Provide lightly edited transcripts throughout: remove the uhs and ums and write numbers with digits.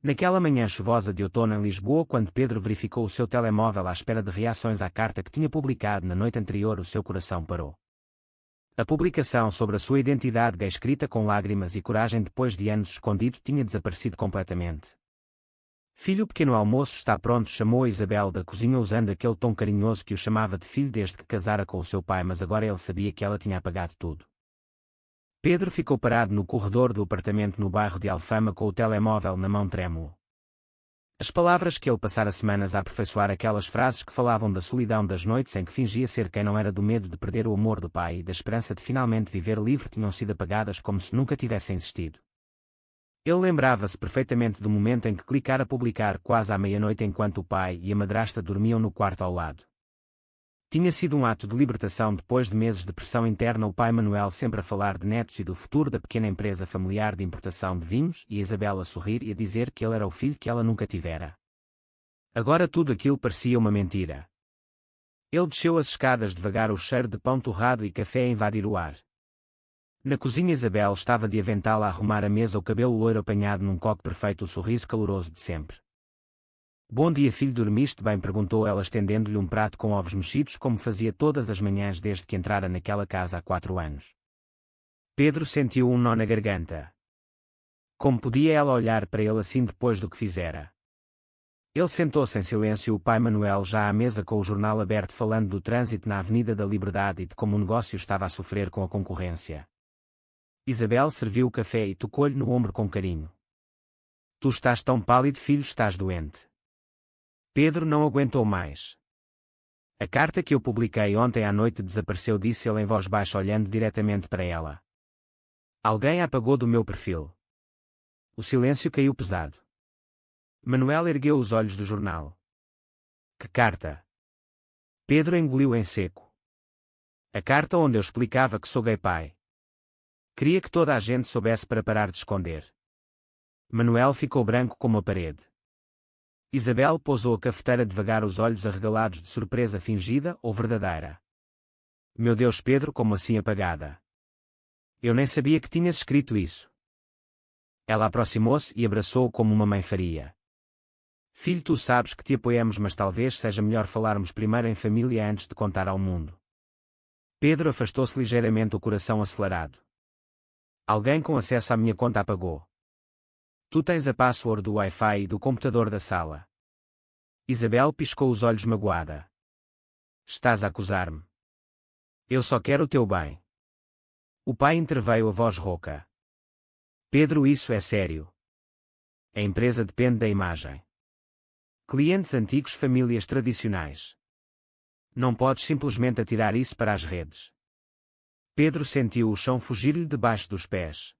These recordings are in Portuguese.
Naquela manhã chuvosa de outono em Lisboa, quando Pedro verificou o seu telemóvel à espera de reações à carta que tinha publicado na noite anterior, o seu coração parou. A publicação sobre a sua identidade gay, escrita com lágrimas e coragem depois de anos escondido, tinha desaparecido completamente. Filho, o pequeno almoço está pronto, chamou a Isabel da cozinha usando aquele tom carinhoso que o chamava de filho desde que casara com o seu pai, mas agora ele sabia que ela tinha apagado tudo. Pedro ficou parado no corredor do apartamento no bairro de Alfama com o telemóvel na mão trêmulo. As palavras que ele passara semanas a aperfeiçoar, aquelas frases que falavam da solidão das noites em que fingia ser quem não era, do medo de perder o amor do pai e da esperança de finalmente viver livre, tinham sido apagadas como se nunca tivessem existido. Ele lembrava-se perfeitamente do momento em que clicara publicar quase à meia-noite enquanto o pai e a madrasta dormiam no quarto ao lado. Tinha sido um ato de libertação depois de meses de pressão interna, o pai Manuel sempre a falar de netos e do futuro da pequena empresa familiar de importação de vinhos, e a Isabel a sorrir e a dizer que ele era o filho que ela nunca tivera. Agora tudo aquilo parecia uma mentira. Ele desceu as escadas devagar, o cheiro de pão torrado e café a invadir o ar. Na cozinha Isabel estava de avental a arrumar a mesa, o cabelo loiro apanhado num coque perfeito, o sorriso caloroso de sempre. Bom dia, filho, dormiste bem? Perguntou ela, estendendo-lhe um prato com ovos mexidos, como fazia todas as manhãs desde que entrara naquela casa há 4 anos. Pedro sentiu um nó na garganta. Como podia ela olhar para ele assim depois do que fizera? Ele sentou-se em silêncio, o pai Manuel já à mesa com o jornal aberto, falando do trânsito na Avenida da Liberdade e de como o negócio estava a sofrer com a concorrência. Isabel serviu o café e tocou-lhe no ombro com carinho. Tu estás tão pálido, filho, estás doente. Pedro não aguentou mais. A carta que eu publiquei ontem à noite desapareceu, disse ele em voz baixa, olhando diretamente para ela. Alguém a apagou do meu perfil. O silêncio caiu pesado. Manuel ergueu os olhos do jornal. Que carta? Pedro engoliu em seco. A carta onde eu explicava que sou gay, pai. Queria que toda a gente soubesse para parar de esconder. Manuel ficou branco como a parede. Isabel pousou a cafeteira devagar, os olhos arregalados de surpresa fingida ou verdadeira. Meu Deus, Pedro, como assim apagada? Eu nem sabia que tinhas escrito isso. Ela aproximou-se e abraçou-o como uma mãe faria. Filho, tu sabes que te apoiamos, mas talvez seja melhor falarmos primeiro em família antes de contar ao mundo. Pedro afastou-se ligeiramente, o coração acelerado. Alguém com acesso à minha conta apagou. Tu tens a password do Wi-Fi e do computador da sala. Isabel piscou os olhos magoada. Estás a acusar-me? Eu só quero o teu bem. O pai interveio, a voz rouca. Pedro, isso é sério. A empresa depende da imagem. Clientes antigos, famílias tradicionais. Não podes simplesmente atirar isso para as redes. Pedro sentiu o chão fugir-lhe debaixo dos pés.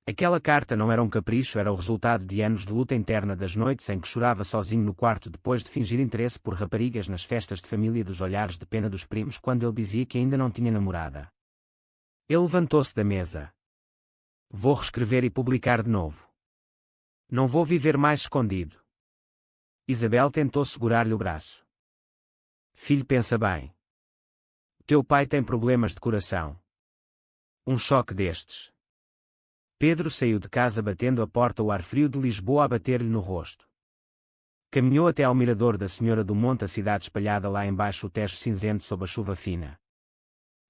Aquela carta não era um capricho, era o resultado de anos de luta interna, das noites em que chorava sozinho no quarto depois de fingir interesse por raparigas nas festas de família, dos olhares de pena dos primos quando ele dizia que ainda não tinha namorada. Ele levantou-se da mesa. Vou reescrever e publicar de novo. Não vou viver mais escondido. Isabel tentou segurar-lhe o braço. Filho, pensa bem. Teu pai tem problemas de coração. Um choque destes. Pedro saiu de casa batendo a porta, o ar frio de Lisboa a bater-lhe no rosto. Caminhou até ao mirador da Senhora do Monte, a cidade espalhada lá embaixo, o Tejo cinzento sob a chuva fina.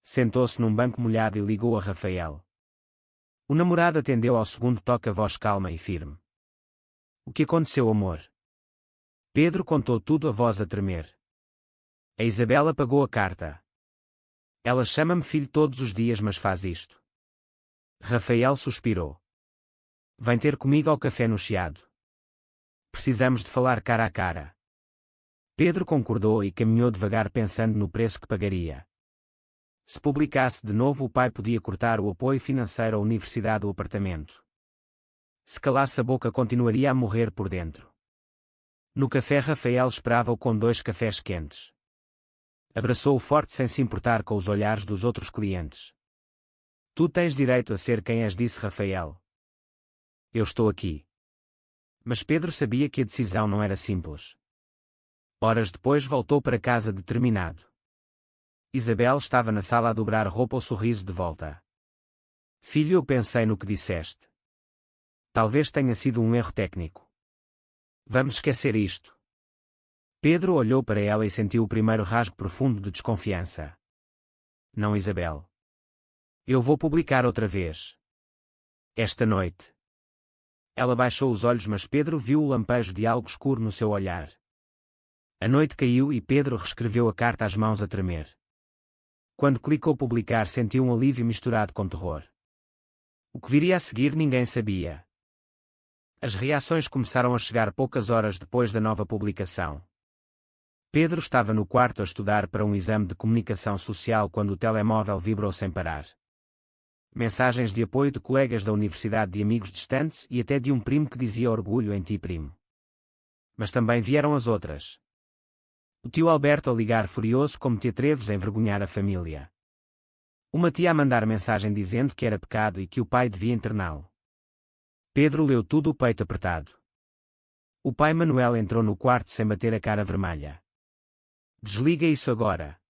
Sentou-se num banco molhado e ligou a Rafael. O namorado atendeu ao segundo toque, a voz calma e firme. O que aconteceu, amor? Pedro contou tudo, a voz a tremer. A Isabel apagou a carta. Ela chama-me filho todos os dias, mas faz isto. Rafael suspirou. Vem ter comigo ao café no Chiado. Precisamos de falar cara a cara. Pedro concordou e caminhou devagar, pensando no preço que pagaria. Se publicasse de novo, o pai podia cortar o apoio financeiro à universidade, o apartamento. Se calasse a boca, continuaria a morrer por dentro. No café, Rafael esperava-o com 2 cafés quentes. Abraçou-o forte sem se importar com os olhares dos outros clientes. Tu tens direito a ser quem és, disse Rafael. Eu estou aqui. Mas Pedro sabia que a decisão não era simples. Horas depois voltou para casa determinado. Isabel estava na sala a dobrar roupa, o sorriso de volta. Filho, eu pensei no que disseste. Talvez tenha sido um erro técnico. Vamos esquecer isto. Pedro olhou para ela e sentiu o primeiro rasgo profundo de desconfiança. Não, Isabel. Eu vou publicar outra vez. Esta noite. Ela baixou os olhos, mas Pedro viu o lampejo de algo escuro no seu olhar. A noite caiu e Pedro reescreveu a carta, as mãos a tremer. Quando clicou publicar, sentiu um alívio misturado com terror. O que viria a seguir ninguém sabia. As reações começaram a chegar poucas horas depois da nova publicação. Pedro estava no quarto a estudar para um exame de comunicação social quando o telemóvel vibrou sem parar. Mensagens de apoio de colegas da universidade, de amigos distantes e até de um primo que dizia orgulho em ti, primo. Mas também vieram as outras. O tio Alberto a ligar furioso: como te atreves a envergonhar a família? Uma tia a mandar mensagem dizendo que era pecado e que o pai devia interná-lo. Pedro leu tudo, o peito apertado. O pai Manuel entrou no quarto sem bater a cara vermelha. Desliga isso agora.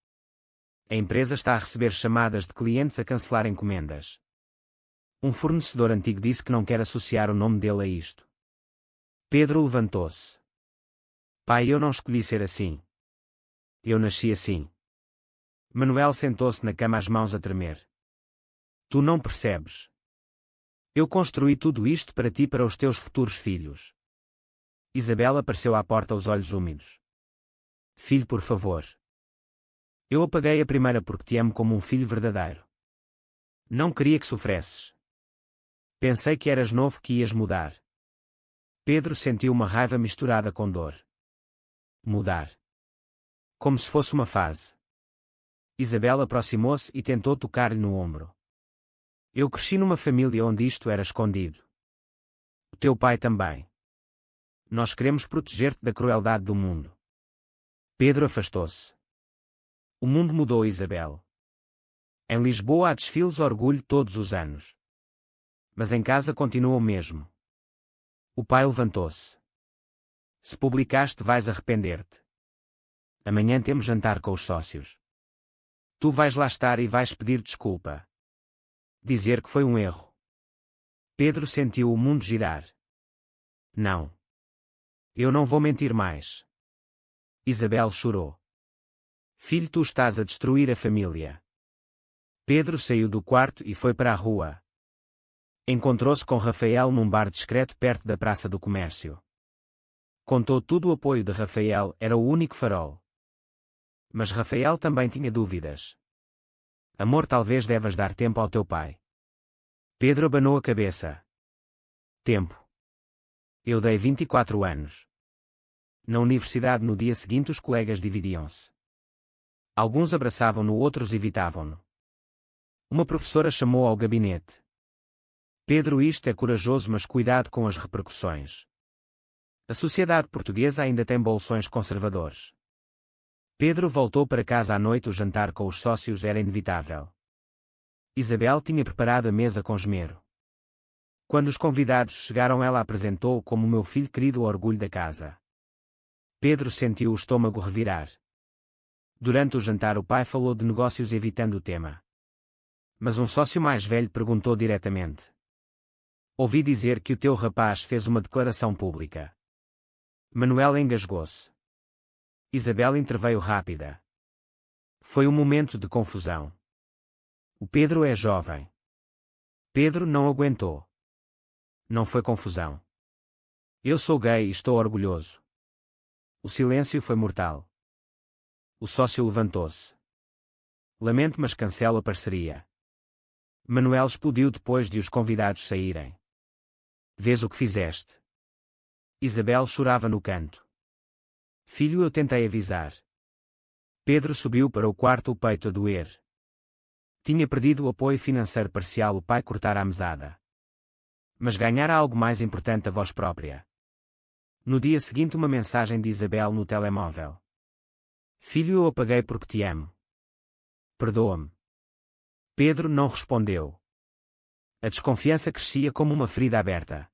A empresa está a receber chamadas de clientes a cancelar encomendas. Um fornecedor antigo disse que não quer associar o nome dele a isto. Pedro levantou-se. Pai, eu não escolhi ser assim. Eu nasci assim. Manuel sentou-se na cama, as mãos a tremer. Tu não percebes. Eu construí tudo isto para ti e para os teus futuros filhos. Isabel apareceu à porta, os olhos úmidos. Filho, por favor. Eu apaguei a primeira porque te amo como um filho verdadeiro. Não queria que sofresses. Pensei que eras novo, que ias mudar. Pedro sentiu uma raiva misturada com dor. Mudar. Como se fosse uma fase. Isabel aproximou-se e tentou tocar-lhe no ombro. Eu cresci numa família onde isto era escondido. O teu pai também. Nós queremos proteger-te da crueldade do mundo. Pedro afastou-se. O mundo mudou, Isabel. Em Lisboa há desfiles orgulho todos os anos. Mas em casa continua o mesmo. O pai levantou-se. Se publicaste, vais arrepender-te. Amanhã temos jantar com os sócios. Tu vais lá estar e vais pedir desculpa. Dizer que foi um erro. Pedro sentiu o mundo girar. Não. Eu não vou mentir mais. Isabel chorou. Filho, tu estás a destruir a família. Pedro saiu do quarto e foi para a rua. Encontrou-se com Rafael num bar discreto perto da Praça do Comércio. Contou tudo, o apoio de Rafael era o único farol. Mas Rafael também tinha dúvidas. Amor, talvez devas dar tempo ao teu pai. Pedro abanou a cabeça. Tempo. Eu dei 24 anos. Na universidade, no dia seguinte, os colegas dividiam-se. Alguns abraçavam-no, outros evitavam-no. Uma professora chamou ao gabinete. Pedro, isto é corajoso, mas cuidado com as repercussões. A sociedade portuguesa ainda tem bolsões conservadores. Pedro voltou para casa à noite. O jantar com os sócios era inevitável. Isabel tinha preparado a mesa com esmero. Quando os convidados chegaram, ela apresentou-o como meu filho querido, o orgulho da casa. Pedro sentiu o estômago revirar. Durante o jantar, o pai falou de negócios evitando o tema. Mas um sócio mais velho perguntou diretamente. Ouvi dizer que o teu rapaz fez uma declaração pública. Manuel engasgou-se. Isabel interveio rápida. Foi um momento de confusão. O Pedro é jovem. Pedro não aguentou. Não foi confusão. Eu sou gay e estou orgulhoso. O silêncio foi mortal. O sócio levantou-se. Lamento, mas cancelo a parceria. Manuel explodiu depois de os convidados saírem. Vês o que fizeste? Isabel chorava no canto. Filho, eu tentei avisar. Pedro subiu para o quarto, o peito a doer. Tinha perdido o apoio financeiro parcial, o pai cortara a mesada. Mas ganhara algo mais importante, a voz própria. No dia seguinte, uma mensagem de Isabel no telemóvel. Filho, eu apaguei porque te amo. Perdoa-me. Pedro não respondeu. A desconfiança crescia como uma ferida aberta.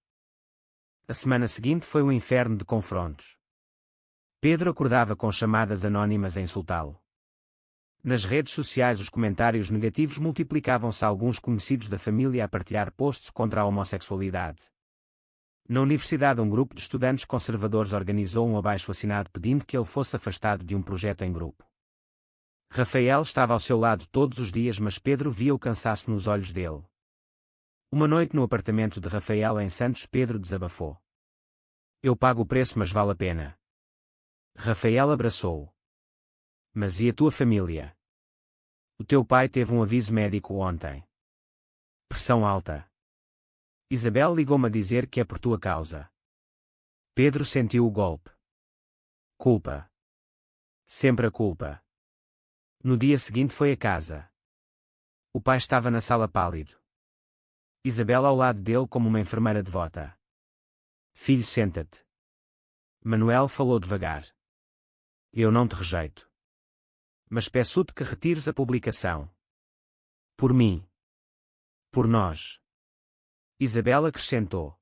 A semana seguinte foi um inferno de confrontos. Pedro acordava com chamadas anónimas a insultá-lo. Nas redes sociais, os comentários negativos multiplicavam-se, alguns conhecidos da família a partilhar posts contra a homossexualidade. Na universidade, um grupo de estudantes conservadores organizou um abaixo-assinado pedindo que ele fosse afastado de um projeto em grupo. Rafael estava ao seu lado todos os dias, mas Pedro via o cansaço nos olhos dele. Uma noite no apartamento de Rafael em Santos, Pedro desabafou. Eu pago o preço, mas vale a pena. Rafael abraçou-o. Mas e a tua família? O teu pai teve um aviso médico ontem. Pressão alta. Isabel ligou-me a dizer que é por tua causa. Pedro sentiu o golpe. Culpa. Sempre a culpa. No dia seguinte foi a casa. O pai estava na sala pálido. Isabel ao lado dele como uma enfermeira devota. Filho, senta-te. Manuel falou devagar. Eu não te rejeito. Mas peço-te que retires a publicação. Por mim. Por nós. Isabel acrescentou.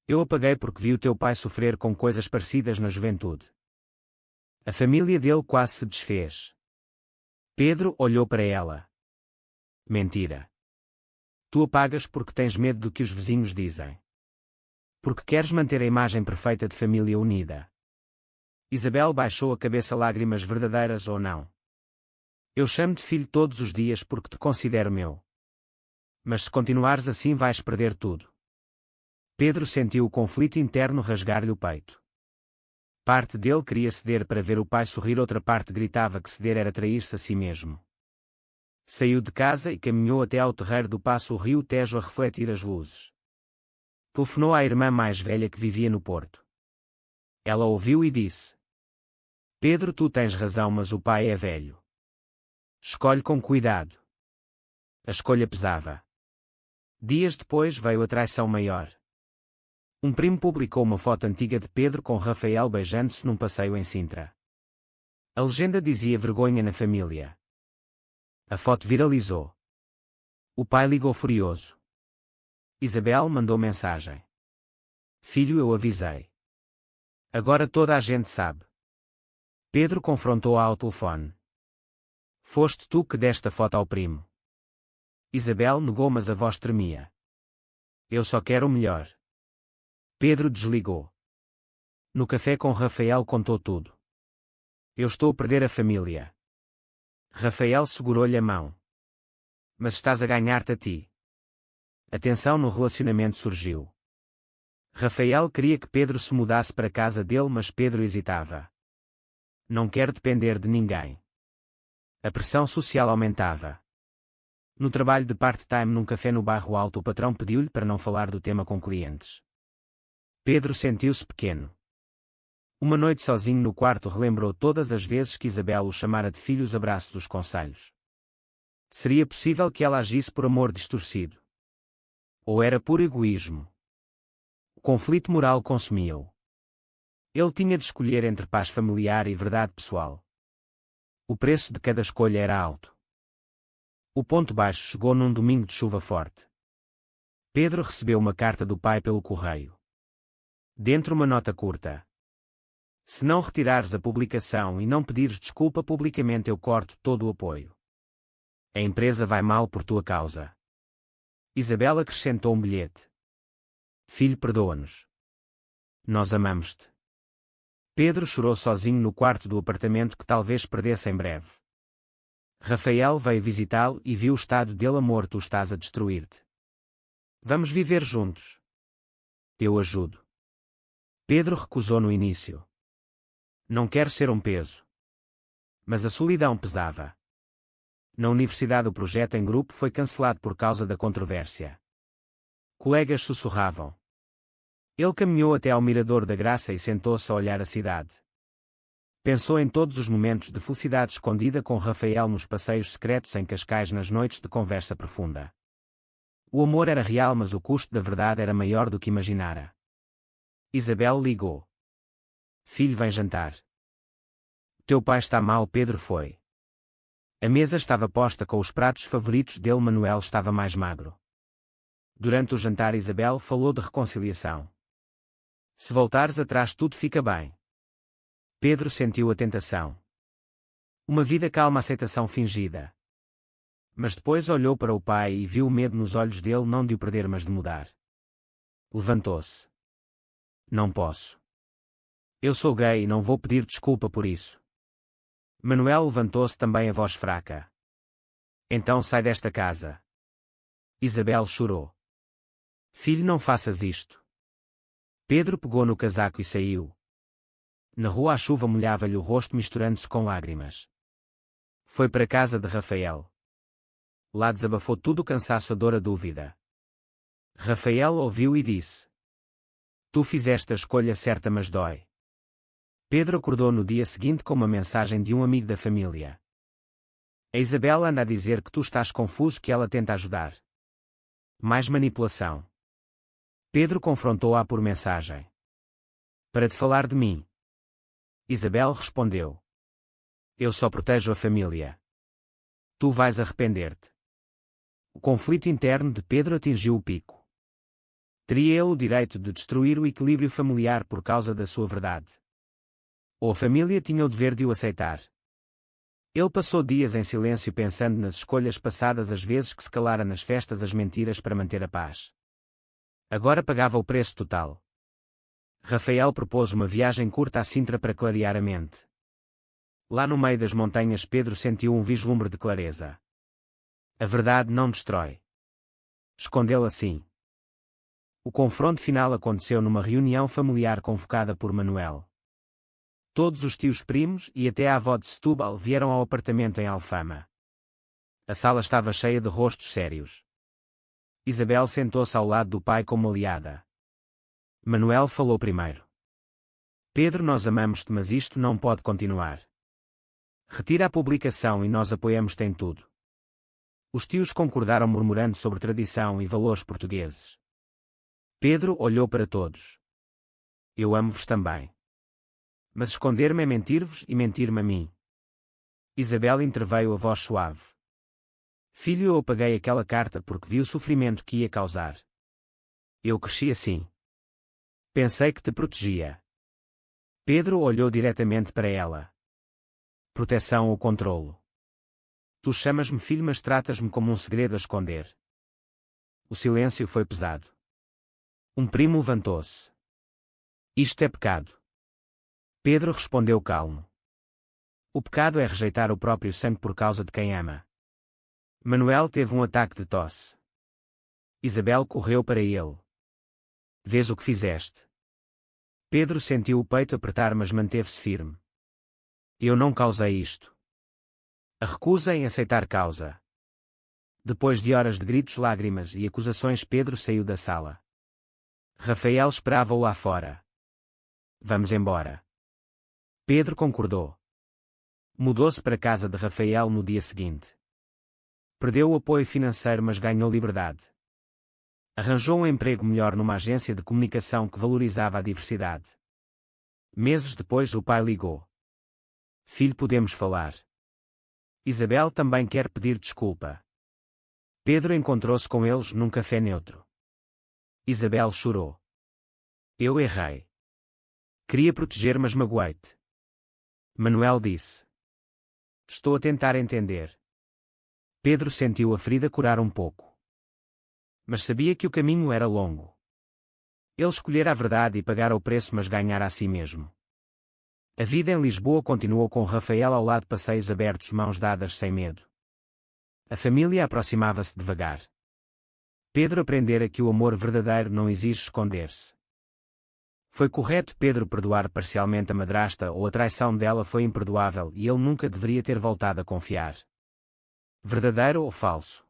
Eu apaguei porque vi o teu pai sofrer com coisas parecidas na juventude. A família dele quase se desfez. Pedro olhou para ela. Mentira. Tu apagas porque tens medo do que os vizinhos dizem. Porque queres manter a imagem perfeita de família unida. Isabel baixou a cabeça, lágrimas verdadeiras ou não. Eu chamo-te filho todos os dias porque te considero meu. Mas se continuares assim vais perder tudo. Pedro sentiu o conflito interno rasgar-lhe o peito. Parte dele queria ceder para ver o pai sorrir, outra parte gritava que ceder era trair-se a si mesmo. Saiu de casa e caminhou até ao terreiro do Paço, o rio Tejo a refletir as luzes. Telefonou à irmã mais velha que vivia no Porto. Ela ouviu e disse: Pedro, tu tens razão, mas o pai é velho. Escolhe com cuidado. A escolha pesava. Dias depois veio a traição maior. Um primo publicou uma foto antiga de Pedro com Rafael beijando-se num passeio em Sintra. A legenda dizia vergonha na família. A foto viralizou. O pai ligou furioso. Isabel mandou mensagem. Filho, eu avisei. Agora toda a gente sabe. Pedro confrontou-a ao telefone. Foste tu que deste a foto ao primo. Isabel negou, mas a voz tremia. Eu só quero o melhor. Pedro desligou. No café com Rafael contou tudo. Eu estou a perder a família. Rafael segurou-lhe a mão. Mas estás a ganhar-te a ti. A tensão no relacionamento surgiu. Rafael queria que Pedro se mudasse para a casa dele, mas Pedro hesitava. Não quero depender de ninguém. A pressão social aumentava. No trabalho de part-time num café no bairro Alto, o patrão pediu-lhe para não falar do tema com clientes. Pedro sentiu-se pequeno. Uma noite sozinho no quarto relembrou todas as vezes que Isabel o chamara de filho, os abraços, os conselhos. Seria possível que ela agisse por amor distorcido? Ou era puro egoísmo? O conflito moral consumia-o. Ele tinha de escolher entre paz familiar e verdade pessoal. O preço de cada escolha era alto. O ponto baixo chegou num domingo de chuva forte. Pedro recebeu uma carta do pai pelo correio. Dentro uma nota curta. Se não retirares a publicação e não pedires desculpa publicamente, eu corto todo o apoio. A empresa vai mal por tua causa. Isabel acrescentou um bilhete. Filho, perdoa-nos. Nós amamos-te. Pedro chorou sozinho no quarto do apartamento que talvez perdesse em breve. Rafael veio visitá-lo e viu o estado dele. Amor, tu estás a destruir-te. Vamos viver juntos. Eu ajudo. Pedro recusou no início. Não quero ser um peso. Mas a solidão pesava. Na universidade o projeto em grupo foi cancelado por causa da controvérsia. Colegas sussurravam. Ele caminhou até ao Mirador da Graça e sentou-se a olhar a cidade. Pensou em todos os momentos de felicidade escondida com Rafael nos passeios secretos em Cascais, nas noites de conversa profunda. O amor era real, mas o custo da verdade era maior do que imaginara. Isabel ligou. Filho, vem jantar. Teu pai está mal. Pedro foi. A mesa estava posta com os pratos favoritos dele. Manuel estava mais magro. Durante o jantar Isabel falou de reconciliação. Se voltares atrás tudo fica bem. Pedro sentiu a tentação. Uma vida calma, aceitação fingida. Mas depois olhou para o pai e viu o medo nos olhos dele, não de o perder mas de mudar. Levantou-se. Não posso. Eu sou gay e não vou pedir desculpa por isso. Manuel levantou-se também a voz fraca. Então sai desta casa. Isabel chorou. Filho, não faças isto. Pedro pegou no casaco e saiu. Na rua a chuva molhava-lhe o rosto misturando-se com lágrimas. Foi para a casa de Rafael. Lá desabafou tudo o cansaço, a dor, a dúvida. Rafael ouviu e disse: Tu fizeste a escolha certa, mas dói. Pedro acordou no dia seguinte com uma mensagem de um amigo da família. A Isabel anda a dizer que tu estás confuso, que ela tenta ajudar. Mais manipulação. Pedro confrontou-a por mensagem. Para te falar de mim. Isabel respondeu: Eu só protejo a família. Tu vais arrepender-te. O conflito interno de Pedro atingiu o pico. Teria ele o direito de destruir o equilíbrio familiar por causa da sua verdade? Ou a família tinha o dever de o aceitar? Ele passou dias em silêncio pensando nas escolhas passadas, as vezes que se calara nas festas as mentiras para manter a paz. Agora pagava o preço total. Rafael propôs uma viagem curta a Sintra para clarear a mente. Lá no meio das montanhas Pedro sentiu um vislumbre de clareza. A verdade não destrói. Escondê-la sim. O confronto final aconteceu numa reunião familiar convocada por Manuel. Todos os tios primos e até a avó de Setúbal vieram ao apartamento em Alfama. A sala estava cheia de rostos sérios. Isabel sentou-se ao lado do pai como aliada. Manuel falou primeiro. Pedro, nós amamos-te, mas isto não pode continuar. Retira a publicação e nós apoiamos-te em tudo. Os tios concordaram murmurando sobre tradição e valores portugueses. Pedro olhou para todos. Eu amo-vos também. Mas esconder-me é mentir-vos e mentir-me a mim. Isabel interveio a voz suave. Filho, eu apaguei aquela carta porque vi o sofrimento que ia causar. Eu cresci assim. Pensei que te protegia. Pedro olhou diretamente para ela. Proteção ou controlo? Tu chamas-me filho, mas tratas-me como um segredo a esconder. O silêncio foi pesado. Um primo levantou-se. Isto é pecado. Pedro respondeu calmo. O pecado é rejeitar o próprio sangue por causa de quem ama. Manuel teve um ataque de tosse. Isabel correu para ele. Vês o que fizeste? Pedro sentiu o peito apertar, mas manteve-se firme. Eu não causei isto. A recusa em aceitar causa. Depois de horas de gritos, lágrimas e acusações, Pedro saiu da sala. Rafael esperava-o lá fora. Vamos embora. Pedro concordou. Mudou-se para a casa de Rafael no dia seguinte. Perdeu o apoio financeiro, mas ganhou liberdade. Arranjou um emprego melhor numa agência de comunicação que valorizava a diversidade. Meses depois o pai ligou. Filho, podemos falar? Isabel também quer pedir desculpa. Pedro encontrou-se com eles num café neutro. Isabel chorou. Eu errei. Queria proteger, mas magoei-te. Manuel disse. Estou a tentar entender. Pedro sentiu a ferida curar um pouco. Mas sabia que o caminho era longo. Ele escolhera a verdade e pagara o preço, mas ganhara a si mesmo. A vida em Lisboa continuou com Rafael ao lado, passeios abertos, mãos dadas sem medo. A família aproximava-se devagar. Pedro aprendera que o amor verdadeiro não exige esconder-se. Foi correto Pedro perdoar parcialmente a madrasta, ou a traição dela foi imperdoável e ele nunca deveria ter voltado a confiar. Verdadeiro ou falso?